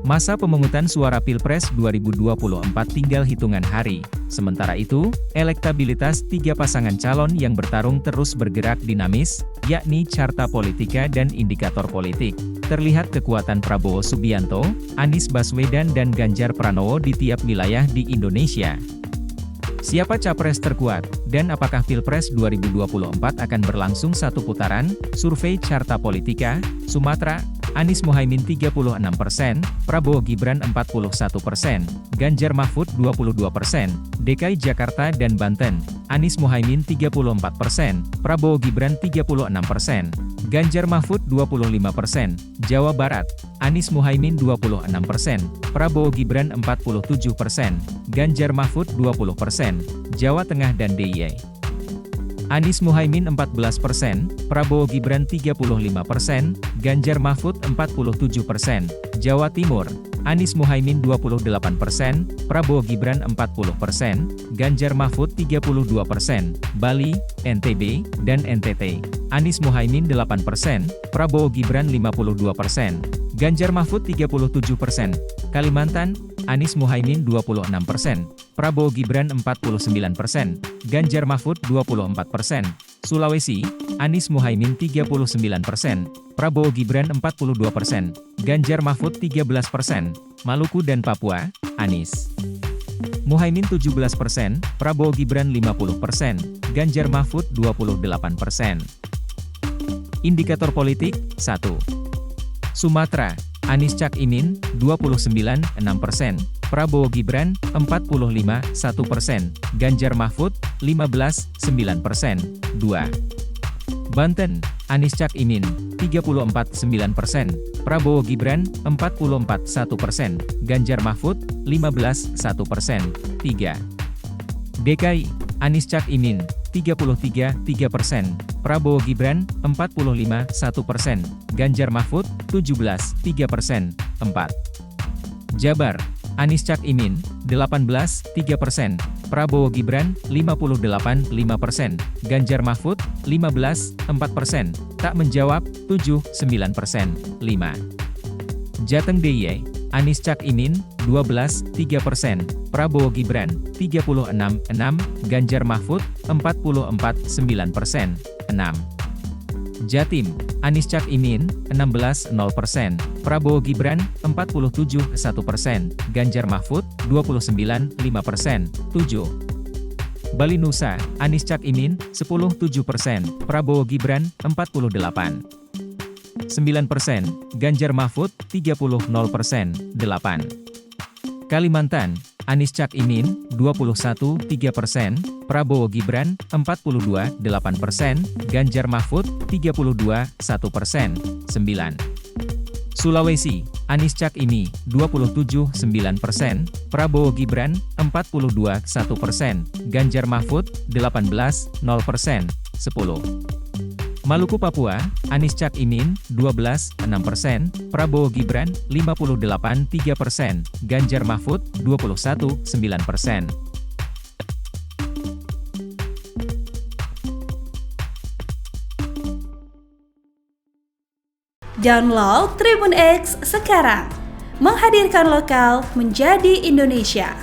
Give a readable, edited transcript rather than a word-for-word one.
Masa pemungutan suara Pilpres 2024 tinggal hitungan hari. Sementara itu, elektabilitas tiga pasangan calon yang bertarung terus bergerak dinamis, yakni Carta Politika dan Indikator Politik. Terlihat kekuatan Prabowo Subianto, Anies Baswedan dan Ganjar Pranowo di tiap wilayah di Indonesia. Siapa capres terkuat, dan apakah Pilpres 2024 akan berlangsung satu putaran? Survei Carta Politika, Sumatera, Anies Muhaimin 36%, Prabowo Gibran 41%, Ganjar Mahfud 22%, DKI Jakarta dan Banten, Anies Muhaimin 34%, Prabowo Gibran 36%, Ganjar Mahfud 25%, Jawa Barat, Anies Muhaimin 26%, Prabowo Gibran 47%, Ganjar Mahfud 20%, Jawa Tengah dan DIY. Anies Muhaimin 14%, Prabowo Gibran 35%, Ganjar Mahfud 47%, Jawa Timur, Anies Muhaimin 28%, Prabowo Gibran 40%, Ganjar Mahfud 32%, Bali, NTB, dan NTT, Anies Muhaimin 8%, Prabowo Gibran 52%, Ganjar Mahfud 37%, Kalimantan, Anies Muhaimin 26%, Prabowo Gibran 49%, Ganjar Mahfud 24%, Sulawesi, Anies Muhaimin 39%, Prabowo Gibran 42%, Ganjar Mahfud 13%, Maluku dan Papua, Anies Muhaimin 17%, Prabowo Gibran 50%, Ganjar Mahfud 28%. Indikator politik, 1. Sumatera, Anies Cak Imin, 29,6%, Prabowo Gibran, 45,1%, Ganjar Mahfud, 15,9%, 2. Banten, Anies Cak Imin, 34,9%, Prabowo Gibran, 44,1%, Ganjar Mahfud, 15,1%, 3. DKI, Anies Cak Imin, 33,3%, Prabowo Gibran, 45,1%, Ganjar Mahfud, 17,3%, 4. Jabar, Anies Cak Imin, 18,3%, Prabowo Gibran, 58,5%, Ganjar Mahfud, 15,4%, tak menjawab, 7,9%, 5. Jateng DIY, Anies Cak Imin, 12,3%, Prabowo Gibran, 36,6%, Ganjar Mahfud, 44,9%, 6. Jatim, Anies Cak Imin, 16,0%, Prabowo Gibran, 47,1%, Ganjar Mahfud, 29,5%, 7. Bali Nusa, Anies Cak Imin, 10,7%, Prabowo Gibran, 48,9%, Ganjar Mahfud, 30,0%, 8. Kalimantan, Anies Cak Imin, 21,3%, Prabowo Gibran, 42,8%, Ganjar Mahfud, 32,1%, 9. Sulawesi, Anies Cak Imin, 27,9%, Prabowo Gibran, 42,1%, Ganjar Mahfud, 18,0%, 10. Maluku Papua, Anies Cak Imin, 12,6%, Prabowo Gibran, 58,3%, Ganjar Mahfud, 21,9%. Download Tribun X sekarang, menghadirkan lokal menjadi Indonesia.